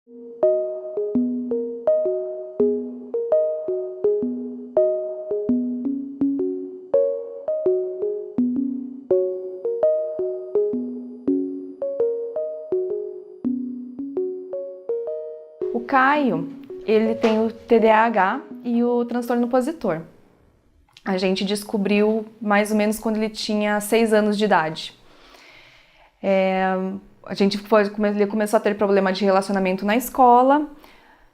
O Caio, ele tem o TDAH e o transtorno opositor. A gente descobriu mais ou menos quando ele tinha 6 anos de idade. Ele começou a ter problema de relacionamento na escola,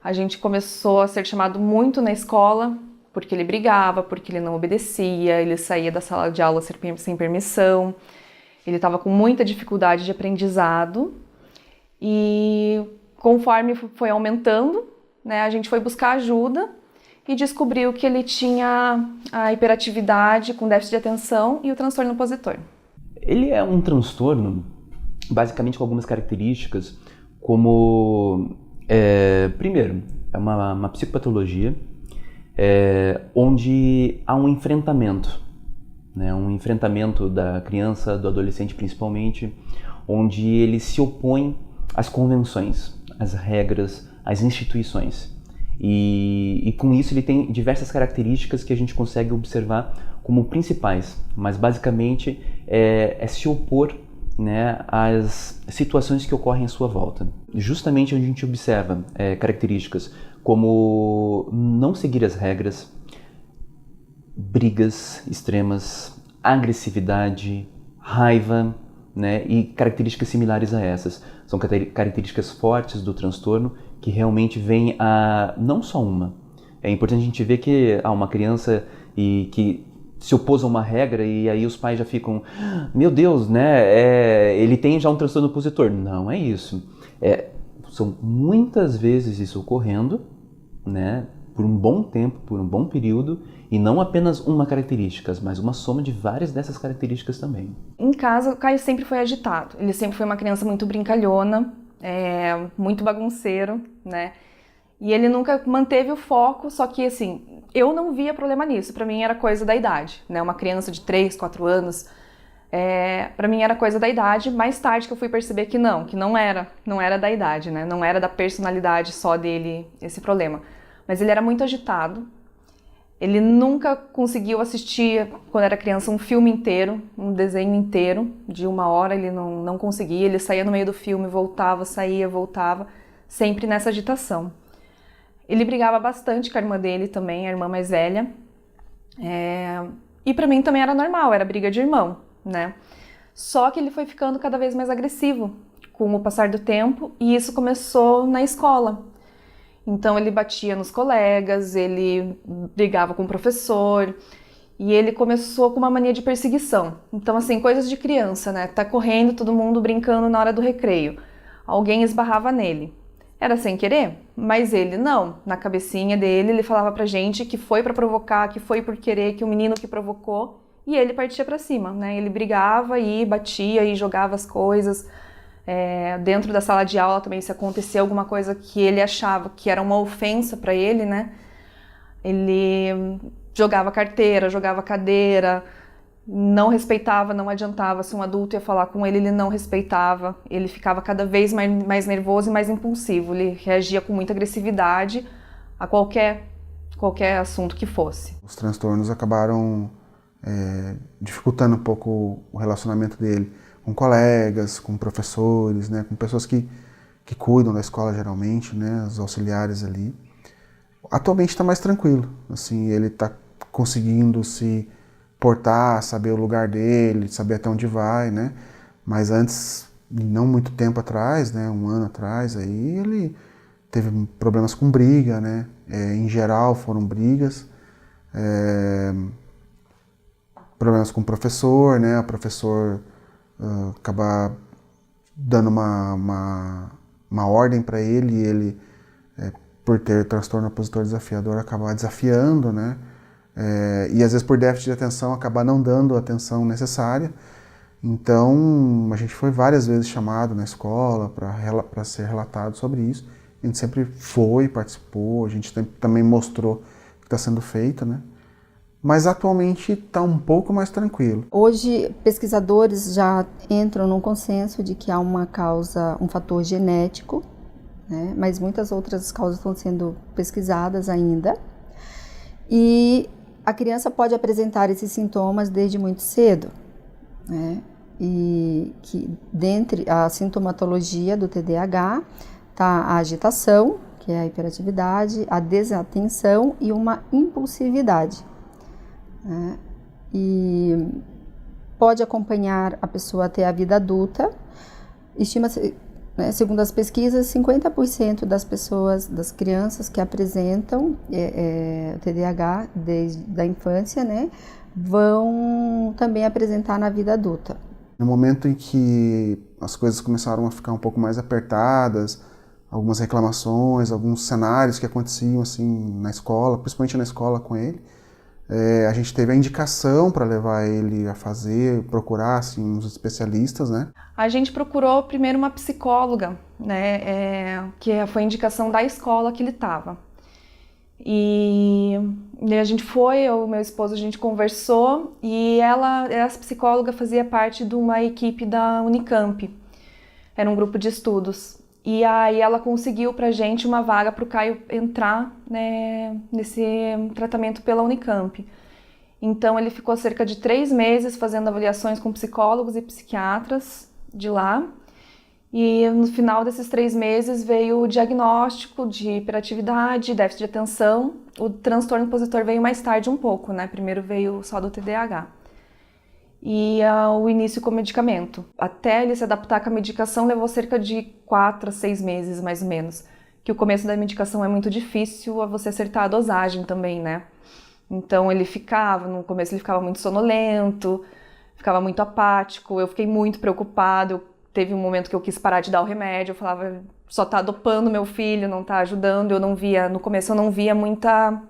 a gente começou a ser chamado muito na escola, porque ele brigava, porque ele não obedecia, ele saía da sala de aula sem permissão, ele estava com muita dificuldade de aprendizado e conforme foi aumentando, né, a gente foi buscar ajuda e descobriu que ele tinha a hiperatividade com déficit de atenção e o transtorno opositor. Ele é um transtorno, basicamente com algumas características, como, primeiro, é uma psicopatologia onde há um enfrentamento, né, um enfrentamento da criança, do adolescente principalmente, onde ele se opõe às convenções, às regras, às instituições. E com isso ele tem diversas características que a gente consegue observar como principais, mas basicamente é se opor, né, às situações que ocorrem à sua volta. Justamente onde a gente observa características como não seguir as regras, brigas extremas, agressividade, raiva, né, e características similares a essas. São características fortes do transtorno que realmente vêm a não só uma. É importante a gente ver que há uma criança que se opôs a uma regra e aí os pais já ficam, meu Deus, né, ele tem já um transtorno opositor. Não é isso. São muitas vezes isso ocorrendo, né, por um bom tempo, por um bom período, e não apenas uma característica, mas uma soma de várias dessas características também. Em casa, o Caio sempre foi agitado. Ele sempre foi uma criança muito brincalhona, muito bagunceiro, né? E ele nunca manteve o foco, só que, assim, eu não via problema nisso. Pra mim era coisa da idade, né? Uma criança de 3, 4 anos, pra mim era coisa da idade. Mais tarde que eu fui perceber que não era da idade, né? Não era da personalidade só dele esse problema. Mas ele era muito agitado. Ele nunca conseguiu assistir, quando era criança, um filme inteiro, um desenho inteiro, de 1 hora, ele não conseguia. Ele saía no meio do filme, voltava, saía, voltava, sempre nessa agitação. Ele brigava bastante com a irmã dele também, a irmã mais velha. E pra mim também era normal, era briga de irmão, né? Só que ele foi ficando cada vez mais agressivo com o passar do tempo, e isso começou na escola. Então ele batia nos colegas, ele brigava com o professor e ele começou com uma mania de perseguição. Então, assim, coisas de criança, né? Tá correndo, todo mundo brincando na hora do recreio. Alguém esbarrava nele. Era sem querer, mas ele não. Na cabecinha dele, ele falava pra gente que foi pra provocar, que foi por querer, que o menino que provocou, e ele partia pra cima, né? Ele brigava e batia e jogava as coisas. Dentro da sala de aula também, se acontecia alguma coisa que ele achava que era uma ofensa para ele, né? Ele jogava carteira, jogava cadeira, não respeitava, não adiantava. Se um adulto ia falar com ele, ele não respeitava. Ele ficava cada vez mais nervoso e mais impulsivo. Ele reagia com muita agressividade a qualquer assunto que fosse. Os transtornos acabaram dificultando um pouco o relacionamento dele com colegas, com professores, né, com pessoas que cuidam da escola geralmente, né, os auxiliares ali. Atualmente está mais tranquilo, assim, ele está conseguindo se portar, saber o lugar dele, saber até onde vai, né, mas antes, não muito tempo atrás, né, 1 ano atrás, aí ele teve problemas com briga, né, em geral foram brigas, problemas com o professor, né, o professor acabar dando uma ordem para ele e ele, por ter transtorno opositor desafiador, acabar desafiando, né? E às vezes por déficit de atenção acabar não dando a atenção necessária. Então a gente foi várias vezes chamado na escola para ser relatado sobre isso. A gente sempre foi, participou, a gente também mostrou o que está sendo feito, né? Mas atualmente está um pouco mais tranquilo. Hoje, pesquisadores já entram num consenso de que há uma causa, um fator genético, né? Mas muitas outras causas estão sendo pesquisadas ainda. E a criança pode apresentar esses sintomas desde muito cedo, né? E que dentre a sintomatologia do TDAH está a agitação, que é a hiperatividade, a desatenção e uma impulsividade, né? E pode acompanhar a pessoa até a vida adulta. Estima-se, né, segundo as pesquisas, 50% das pessoas, das crianças que apresentam o TDAH desde a infância, né, vão também apresentar na vida adulta. No momento em que as coisas começaram a ficar um pouco mais apertadas, algumas reclamações, alguns cenários que aconteciam assim na escola, principalmente na escola com ele, a gente teve a indicação para levar ele a procurar assim, uns especialistas, né? A gente procurou primeiro uma psicóloga, né, que foi a indicação da escola que ele estava. E a gente foi, eu e meu esposo, a gente conversou e essa psicóloga fazia parte de uma equipe da Unicamp, era um grupo de estudos. E aí ela conseguiu pra gente uma vaga para o Caio entrar, né, nesse tratamento pela Unicamp. Então ele ficou cerca de 3 meses fazendo avaliações com psicólogos e psiquiatras de lá. E no final desses 3 meses veio o diagnóstico de hiperatividade, déficit de atenção. O transtorno opositor veio mais tarde um pouco, né? Primeiro veio só do TDAH. E o início com medicamento. Até ele se adaptar com a medicação levou cerca de 4 a 6 meses, mais ou menos. Que o começo da medicação é muito difícil, a você acertar a dosagem também, né? Então no começo ele ficava muito sonolento, ficava muito apático, eu fiquei muito preocupada. Teve um momento que eu quis parar de dar o remédio, eu falava, só tá dopando meu filho, não tá ajudando. No começo eu não via muita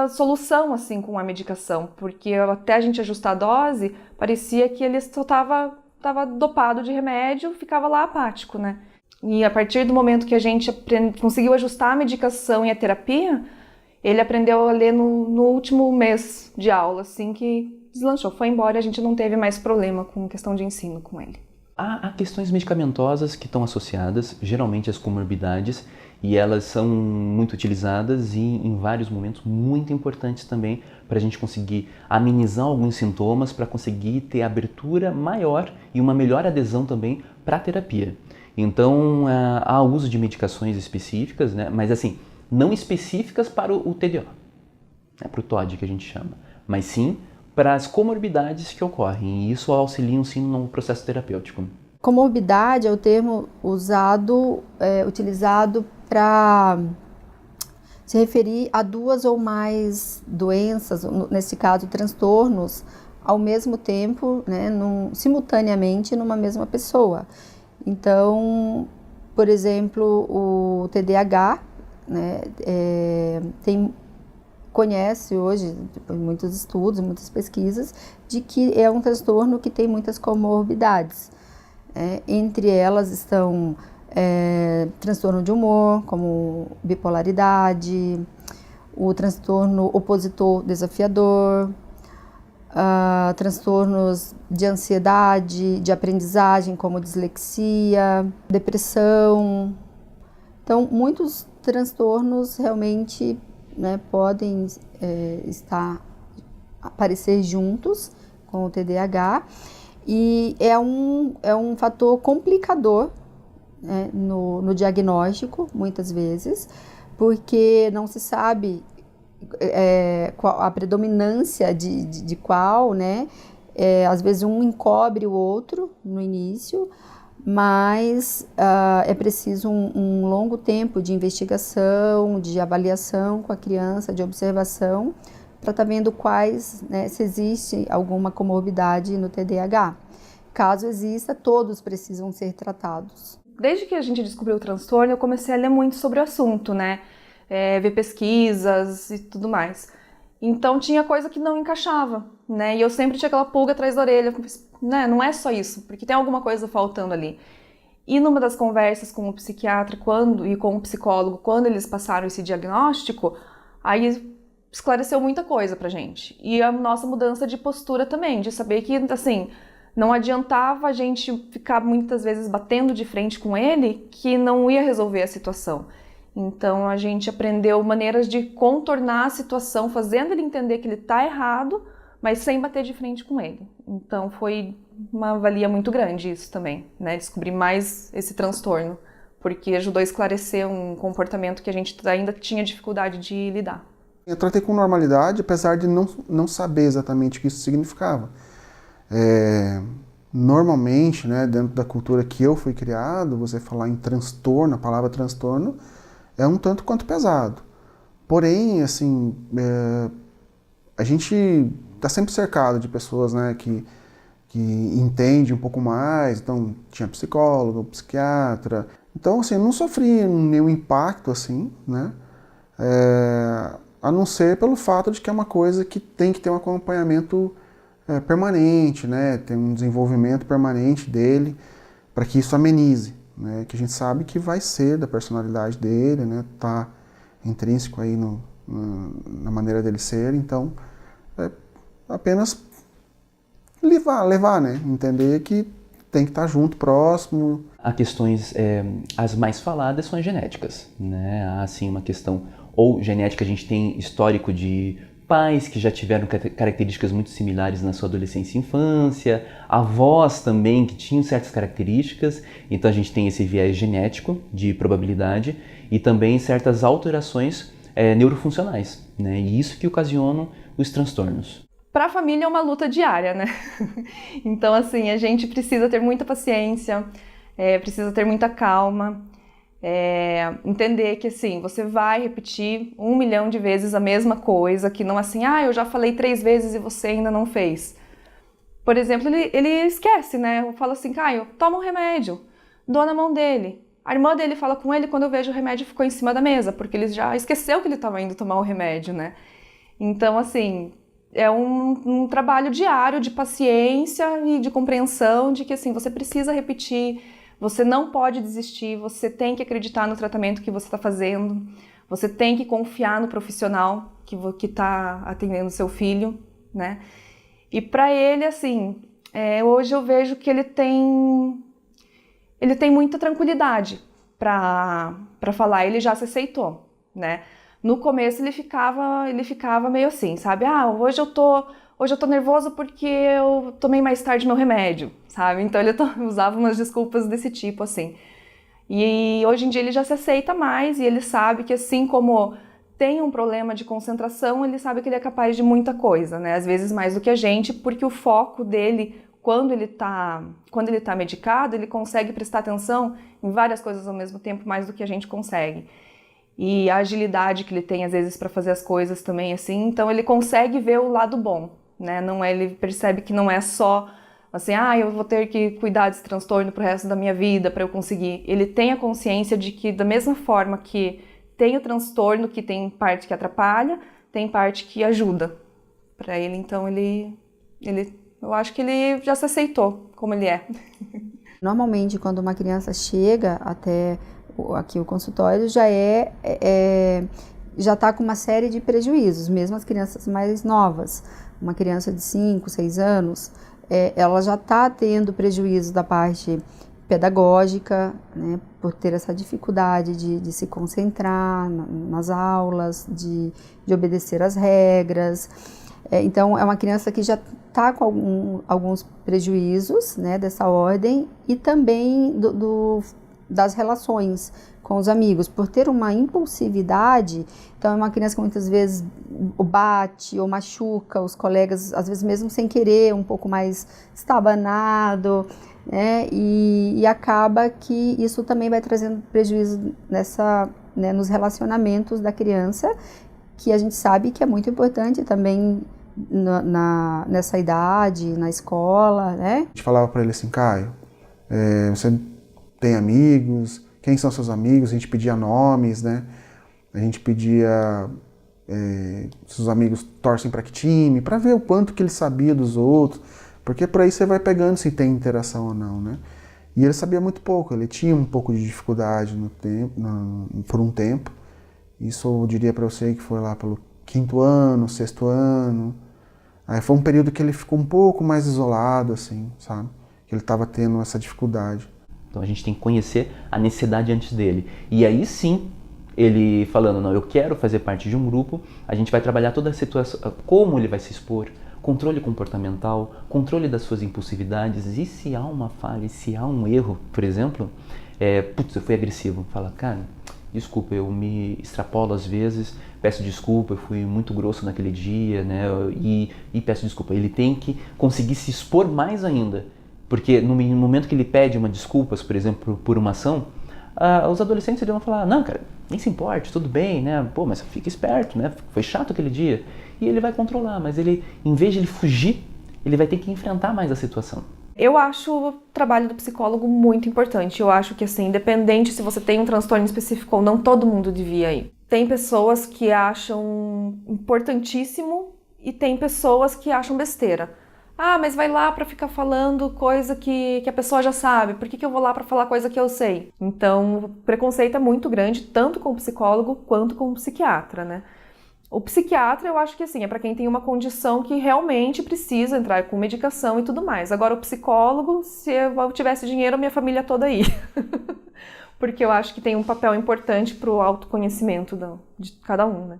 solução assim com a medicação, porque até a gente ajustar a dose, parecia que ele só tava dopado de remédio, ficava lá apático, né? E a partir do momento que a gente conseguiu ajustar a medicação e a terapia, ele aprendeu a ler no último mês de aula, assim que deslanchou, foi embora e a gente não teve mais problema com questão de ensino com ele. Há questões medicamentosas que estão associadas, geralmente às comorbidades, e elas são muito utilizadas e em vários momentos muito importantes também para a gente conseguir amenizar alguns sintomas, para conseguir ter abertura maior e uma melhor adesão também para a terapia. Então, há uso de medicações específicas, né? Mas assim, não específicas para o TDO, né? Para o TOD que a gente chama, mas sim para as comorbidades que ocorrem, e isso auxilia sim no processo terapêutico. Comorbidade é o termo utilizado para se referir a 2 ou mais doenças, nesse caso transtornos, ao mesmo tempo, né, simultaneamente numa mesma pessoa. Então, por exemplo, o TDAH, né, conhece hoje, depois de muitos estudos, muitas pesquisas, de que é um transtorno que tem muitas comorbidades. Entre elas estão transtorno de humor, como bipolaridade, o transtorno opositor desafiador, transtornos de ansiedade, de aprendizagem, como dislexia, depressão. Então, muitos transtornos realmente, né, podem aparecer juntos com o TDAH e é um fator complicador, né, no diagnóstico, muitas vezes, porque não se sabe a predominância de qual, né? Às vezes um encobre o outro no início, mas é preciso um longo tempo de investigação, de avaliação com a criança, de observação, para estar vendo quais, né, se existe alguma comorbidade no TDAH. Caso exista, todos precisam ser tratados. Desde que a gente descobriu o transtorno, eu comecei a ler muito sobre o assunto, né? Ver pesquisas e tudo mais. Então tinha coisa que não encaixava, né? E eu sempre tinha aquela pulga atrás da orelha, né? Não é só isso, porque tem alguma coisa faltando ali. E numa das conversas com o psiquiatra e com o psicólogo, quando eles passaram esse diagnóstico, aí esclareceu muita coisa pra gente. E a nossa mudança de postura também, de saber que, assim, não adiantava a gente ficar muitas vezes batendo de frente com ele, que não ia resolver a situação. Então a gente aprendeu maneiras de contornar a situação, fazendo ele entender que ele está errado, mas sem bater de frente com ele. Então foi uma valia muito grande isso também, né? Descobrir mais esse transtorno, porque ajudou a esclarecer um comportamento que a gente ainda tinha dificuldade de lidar. Eu tratei com normalidade, apesar de não saber exatamente o que isso significava. Normalmente, né, dentro da cultura que eu fui criado, você falar em transtorno, a palavra transtorno, é um tanto quanto pesado. Porém, assim, a gente está sempre cercado de pessoas, né, que entendem um pouco mais. Então, tinha psicólogo, psiquiatra. Então, assim, eu não sofri nenhum impacto, assim, né, a não ser pelo fato de que é uma coisa que tem que ter um acompanhamento permanente, né, tem um desenvolvimento permanente dele para que isso amenize, né, que a gente sabe que vai ser da personalidade dele, né, tá intrínseco aí na maneira dele ser. Então apenas levar, né, entender que tem que estar junto, próximo. Há questões, as mais faladas são as genéticas, né? Há assim uma questão, ou genética, a gente tem histórico de pais que já tiveram características muito similares na sua adolescência e infância, avós também que tinham certas características, então a gente tem esse viés genético de probabilidade e também certas alterações neurofuncionais, né? E isso que ocasiona os transtornos. Para a família é uma luta diária, né? Então, assim, a gente precisa ter muita paciência, precisa ter muita calma, entender que, assim, você vai repetir 1 milhão de vezes a mesma coisa, que não assim, eu já falei 3 vezes e você ainda não fez. Por exemplo, ele esquece, né? Eu falo assim, Caio, toma um remédio, dou na mão dele. A irmã dele fala com ele, quando eu vejo o remédio ficou em cima da mesa, porque ele já esqueceu que ele estava indo tomar o remédio, né? Então, assim, é um trabalho diário de paciência e de compreensão de que, assim, você precisa repetir, você não pode desistir, você tem que acreditar no tratamento que você está fazendo, você tem que confiar no profissional que está atendendo seu filho, né? E para ele, assim, hoje eu vejo que ele tem muita tranquilidade para falar, ele já se aceitou, né? No começo ele ficava meio assim, sabe? Hoje eu tô nervoso porque eu tomei mais tarde meu remédio, sabe? Então ele usava umas desculpas desse tipo, assim. E hoje em dia ele já se aceita mais e ele sabe que, assim como tem um problema de concentração, ele sabe que ele é capaz de muita coisa, né? Às vezes mais do que a gente, porque o foco dele, quando ele tá medicado, ele consegue prestar atenção em várias coisas ao mesmo tempo, mais do que a gente consegue. E a agilidade que ele tem, às vezes, para fazer as coisas também, assim, então ele consegue ver o lado bom, né? Ele percebe que não é só, assim, eu vou ter que cuidar desse transtorno pro resto da minha vida para eu conseguir. Ele tem a consciência de que, da mesma forma que tem o transtorno, que tem parte que atrapalha, tem parte que ajuda. Para ele, então, eu acho que ele já se aceitou como ele é. Normalmente, quando uma criança chega até aqui o consultório, já está com uma série de prejuízos, mesmo as crianças mais novas. Uma criança de 5, 6 anos, ela já está tendo prejuízo da parte pedagógica, né, por ter essa dificuldade de se concentrar nas aulas, de obedecer às regras. Então, é uma criança que já está com alguns prejuízos, né, dessa ordem, e também das relações com os amigos, por ter uma impulsividade. Então é uma criança que muitas vezes bate ou machuca os colegas, às vezes mesmo sem querer, um pouco mais estabanado, né? E acaba que isso também vai trazendo prejuízo nos relacionamentos da criança, que a gente sabe que é muito importante também nessa idade, na escola, né? A gente falava para ele assim, Caio, você tem amigos? Quem são seus amigos? A gente pedia nomes, né? A gente pedia se os amigos torcem para que time, para ver o quanto que ele sabia dos outros, porque por aí você vai pegando se tem interação ou não, né? E ele sabia muito pouco, ele tinha um pouco de dificuldade por um tempo. Isso eu diria para você que foi lá pelo 5º ano, 6º ano. Aí foi um período que ele ficou um pouco mais isolado, assim, sabe? Que ele estava tendo essa dificuldade. Então a gente tem que conhecer a necessidade antes dele. E aí sim, ele falando, não, eu quero fazer parte de um grupo, a gente vai trabalhar toda a situação, como ele vai se expor, controle comportamental, controle das suas impulsividades, e se há uma falha, se há um erro, por exemplo, eu fui agressivo, fala, cara, desculpa, eu me extrapolo às vezes, peço desculpa, eu fui muito grosso naquele dia, né, e peço desculpa. Ele tem que conseguir se expor mais ainda, porque no momento que ele pede uma desculpas, por exemplo, por uma ação, os adolescentes vão falar, não, cara, nem se importe, tudo bem, né, pô, mas fica esperto, né, foi chato aquele dia. E ele vai controlar, mas ele, em vez de ele fugir, ele vai ter que enfrentar mais a situação. Eu acho o trabalho do psicólogo muito importante. Eu acho que, assim, independente se você tem um transtorno específico ou não, todo mundo devia ir. Tem pessoas que acham importantíssimo e tem pessoas que acham besteira. Ah, mas vai lá pra ficar falando coisa que a pessoa já sabe. Por que eu vou lá pra falar coisa que eu sei? Então, o preconceito é muito grande, tanto com o psicólogo quanto com o psiquiatra, né? O psiquiatra, eu acho que assim, é para quem tem uma condição que realmente precisa entrar com medicação e tudo mais. Agora, o psicólogo, se eu tivesse dinheiro, minha família toda ia. Porque eu acho que tem um papel importante para o autoconhecimento de cada um, né?